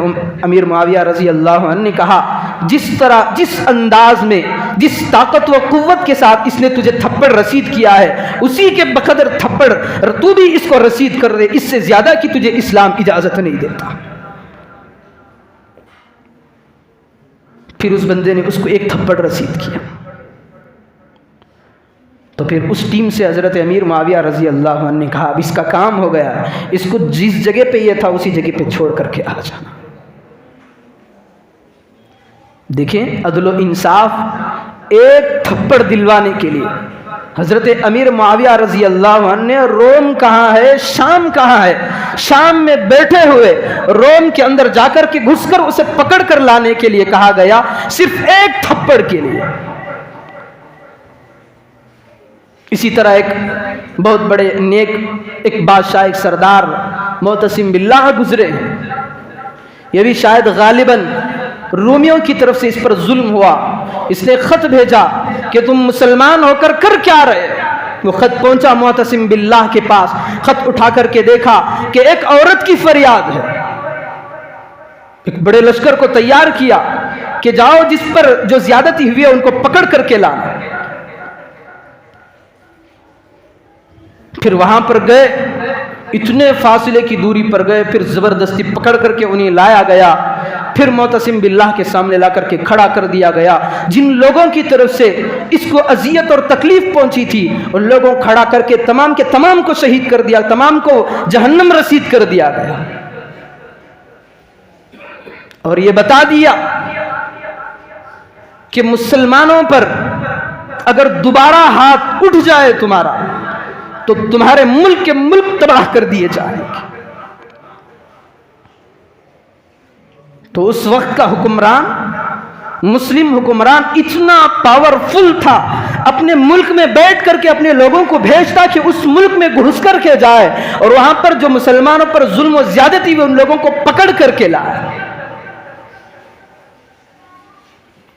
امیر معاویہ رضی اللہ عنہ نے کہا جس طرح, جس انداز میں, جس طاقت و قوت کے ساتھ اس نے تجھے تھپڑ رسید کیا ہے اسی کے بقدر تھپڑ تو بھی اس کو رسید کر دے, اس سے زیادہ کی تجھے اسلام اجازت نہیں دیتا. پھر اس بندے نے اس کو ایک تھپڑ رسید کیا. تو پھر اس ٹیم سے حضرت امیر معاویہ رضی اللہ عنہ نے کہا اب اس کا کام ہو گیا ہے, اس کو جس جگہ پہ یہ تھا اسی جگہ پہ چھوڑ کر کے آ جانا. دیکھیں عدل و انصاف, ایک تھپڑ دلوانے کے لیے حضرت امیر معاویہ رضی اللہ عنہ نے روم کہاں ہے, شام کہاں ہے, شام میں بیٹھے ہوئے روم کے اندر جا کر کے گھس کر اسے پکڑ کر لانے کے لیے کہا گیا, صرف ایک تھپڑ کے لیے. اسی طرح ایک بہت بڑے نیک ایک بادشاہ, ایک سردار معتصم باللہ گزرے ہیں. یہ بھی شاید غالباً رومیوں کی طرف سے اس پر ظلم ہوا. اس نے خط بھیجا کہ تم مسلمان ہو کر کیا رہے. وہ خط پہنچا معتصم باللہ کے پاس, خط اٹھا کر کے دیکھا کہ ایک عورت کی فریاد ہے. ایک بڑے لشکر کو تیار کیا کہ جاؤ جس پر جو زیادتی ہوئی ہے ان کو پکڑ کر کے لانا. پھر وہاں پر گئے, اتنے فاصلے کی دوری پر گئے, پھر زبردستی پکڑ کر کے انہیں لایا گیا. پھر معتصم باللہ کے سامنے لا کر کے کھڑا کر دیا گیا. جن لوگوں کی طرف سے اس کو اذیت اور تکلیف پہنچی تھی ان لوگوں کو کھڑا کر کے تمام کے تمام کو شہید کر دیا, تمام کو جہنم رسید کر دیا گیا. اور یہ بتا دیا کہ مسلمانوں پر اگر دوبارہ ہاتھ اٹھ جائے تمہارا تو تمہارے ملک کے ملک تباہ کر دیے جائیں گے. تو اس وقت کا حکمران, مسلم حکمران اتنا پاورفل تھا, اپنے ملک میں بیٹھ کر کے اپنے لوگوں کو بھیجتا کہ اس ملک میں گھس کر کے جائے اور وہاں پر جو مسلمانوں پر ظلم و زیادتی ہوئی ان لوگوں کو پکڑ کر کے لائے.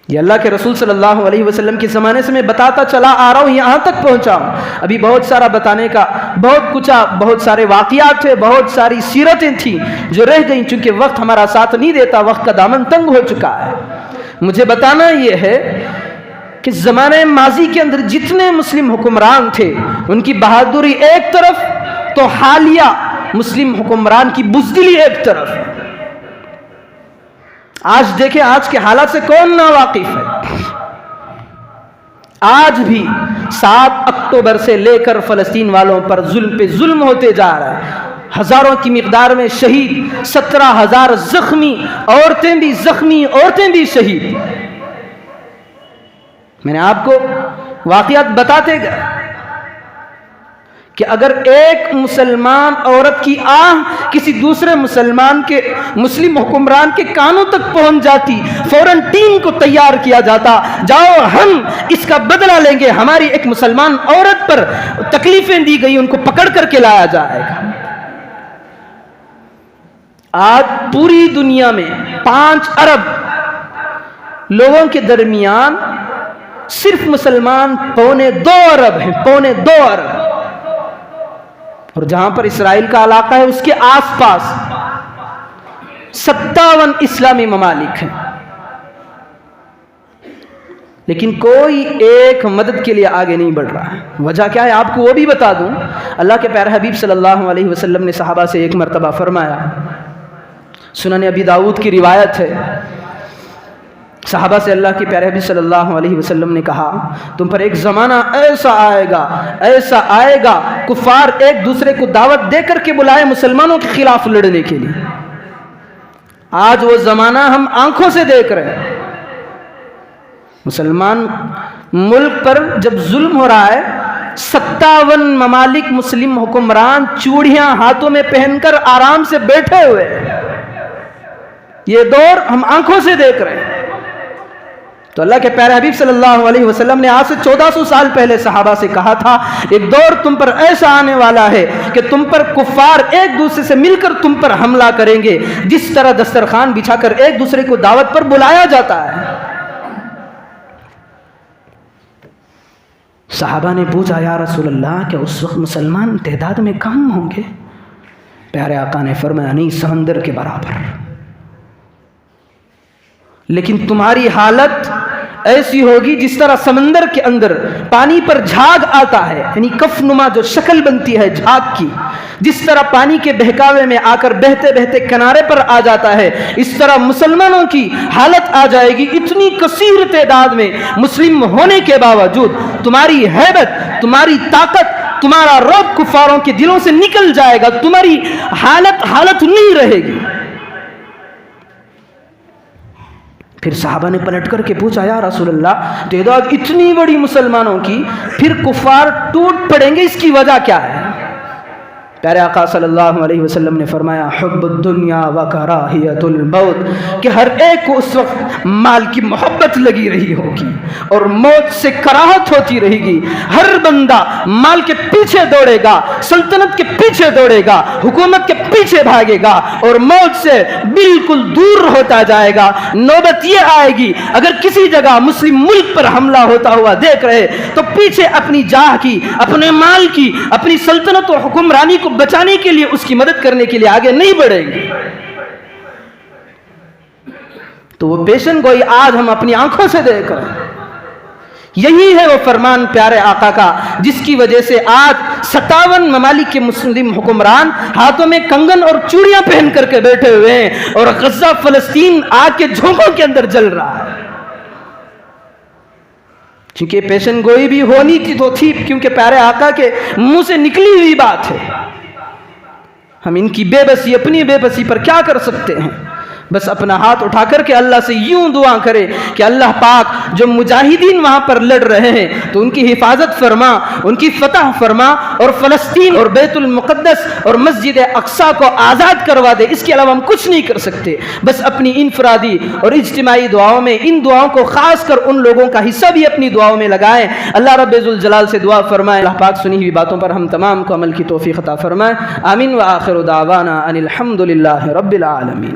یہ اللہ کے رسول صلی اللہ علیہ وسلم کے زمانے سے میں بتاتا چلا آ رہا ہوں, یہاں تک پہنچا ہوں. ابھی بہت سارا بتانے کا, بہت کچھ, بہت سارے واقعات تھے, بہت ساری سیرتیں تھیں جو رہ گئیں, چونکہ وقت ہمارا ساتھ نہیں دیتا, وقت کا دامن تنگ ہو چکا ہے. مجھے بتانا یہ ہے کہ زمانے ماضی کے اندر جتنے مسلم حکمران تھے ان کی بہادری ایک طرف تو حالیہ مسلم حکمران کی بزدلی ایک طرف. آج دیکھیں آج کے حالات سے کون نا واقف ہے. آج بھی 7 اکتوبر سے لے کر فلسطین والوں پر ظلم پہ ظلم ہوتے جا رہا ہے. ہزاروں کی مقدار میں شہید, 17,000 زخمی, عورتیں بھی زخمی, عورتیں بھی شہید. میں نے آپ کو واقعات بتاتے گئے کہ اگر ایک مسلمان عورت کی آہ کسی دوسرے مسلم حکمران کے کانوں تک پہنچ جاتی, فوراً ٹیم کو تیار کیا جاتا, جاؤ ہم اس کا بدلہ لیں گے, ہماری ایک مسلمان عورت پر تکلیفیں دی گئی ان کو پکڑ کر کے لایا جائے گا. آج پوری دنیا میں 5 ارب لوگوں کے درمیان صرف مسلمان 2.25 ارب ہیں, 2.25 ارب. اور جہاں پر اسرائیل کا علاقہ ہے اس کے آس پاس 57 اسلامی ممالک ہیں، لیکن کوئی ایک مدد کے لیے آگے نہیں بڑھ رہا ہے۔ وجہ کیا ہے آپ کو وہ بھی بتا دوں۔ اللہ کے پیارے حبیب صلی اللہ علیہ وسلم نے صحابہ سے ایک مرتبہ فرمایا، سنن ابی داؤد کی روایت ہے، صحابہ سے اللہ کے پیارے حبیب صلی اللہ علیہ وسلم نے کہا تم پر ایک زمانہ ایسا آئے گا کفار ایک دوسرے کو دعوت دے کر کے بلائے مسلمانوں کے خلاف لڑنے کے لیے۔ آج وہ زمانہ ہم آنکھوں سے دیکھ رہے ہیں۔ مسلمان ملک پر جب ظلم ہو رہا ہے، 57 ممالک مسلم حکمران چوڑیاں ہاتھوں میں پہن کر آرام سے بیٹھے ہوئے ہیں، یہ دور ہم آنکھوں سے دیکھ رہے ہیں۔ تو اللہ کے پیارے حبیب صلی اللہ علیہ وسلم نے آج سے 1400 سال پہلے صحابہ سے کہا تھا ایک دور تم پر ایسا آنے والا ہے کہ تم پر کفار ایک دوسرے سے مل کر تم پر حملہ کریں گے، جس طرح دسترخوان بچھا کر ایک دوسرے کو دعوت پر بلایا جاتا ہے۔ صحابہ نے پوچھا یا رسول اللہ کیا اس وقت مسلمان تعداد میں کم ہوں گے؟ پیارے آقا نے فرمایا نہیں، سمندر کے برابر، لیکن تمہاری حالت ایسی ہوگی جس طرح سمندر کے اندر پانی پر جھاگ آتا ہے، یعنی کف نما جو شکل بنتی ہے جھاگ کی، جس طرح پانی کے بہکاوے میں آ کر بہتے بہتے کنارے پر آ جاتا ہے، اس طرح مسلمانوں کی حالت آ جائے گی۔ اتنی کثیر تعداد میں مسلم ہونے کے باوجود تمہاری ہیبت، تمہاری طاقت، تمہارا رعب کفاروں کے دلوں سے نکل جائے گا، تمہاری حالت نہیں رہے گی۔ پھر صحابہ نے پلٹ کر کے پوچھا یا رسول اللہ تعداد اتنی بڑی مسلمانوں کی، پھر کفار ٹوٹ پڑیں گے، اس کی وجہ کیا ہے؟ پیارے آقا صلی اللہ علیہ وسلم نے فرمایا حب الدنیا و کراہیت الموت، کہ ہر ایک کو اس وقت مال کی محبت لگی رہی ہوگی اور موت سے کراہت ہوتی رہے گی۔ ہر بندہ مال کے پیچھے دوڑے گا، سلطنت کے پیچھے دوڑے گا، حکومت کے پیچھے بھاگے گا اور موت سے بالکل دور ہوتا جائے گا۔ نوبت یہ آئے گی اگر کسی جگہ مسلم ملک پر حملہ ہوتا ہوا دیکھ رہے تو پیچھے اپنی جاہ کی، اپنے مال کی، اپنی سلطنت و حکمرانی کو بچانے کے لیے، اس کی مدد کرنے کے لیے آگے نہیں بڑھیں گے۔ تو وہ پیشن گوئی آج ہم اپنی آنکھوں سے دیکھ رہے ہیں۔ یہی ہے وہ فرمان پیارے آقا کا جس کی وجہ سے آج 57 ممالک کے مسلم حکمران ہاتھوں میں کنگن اور چوڑیاں پہن کر کے بیٹھے ہوئے ہیں اور غزہ فلسطین آگ کے جھونکوں کے اندر جل رہا ہے۔ چونکہ پیشن گوئی بھی ہونی تھی تو تھی، کیونکہ پیارے آقا کے منہ سے نکلی ہوئی بات ہے۔ ہم ان کی بے بسی، اپنی بے بسی پر کیا کر سکتے ہیں؟ بس اپنا ہاتھ اٹھا کر کے اللہ سے یوں دعا کرے کہ اللہ پاک جو مجاہدین وہاں پر لڑ رہے ہیں تو ان کی حفاظت فرما، ان کی فتح فرما اور فلسطین اور بیت المقدس اور مسجد اقصیٰ کو آزاد کروا دے۔ اس کے علاوہ ہم کچھ نہیں کر سکتے۔ بس اپنی انفرادی اور اجتماعی دعاؤں میں ان دعاؤں کو خاص کر ان لوگوں کا حصہ بھی اپنی دعاؤں میں لگائیں۔ اللہ رب ذوالجلال سے دعا فرمائے اللہ پاک سنی ہوئی باتوں پر ہم تمام کو عمل کی توفیق عطا فرمائے۔ آمین و آخر دعوانا ان الحمد للہ رب العالمین۔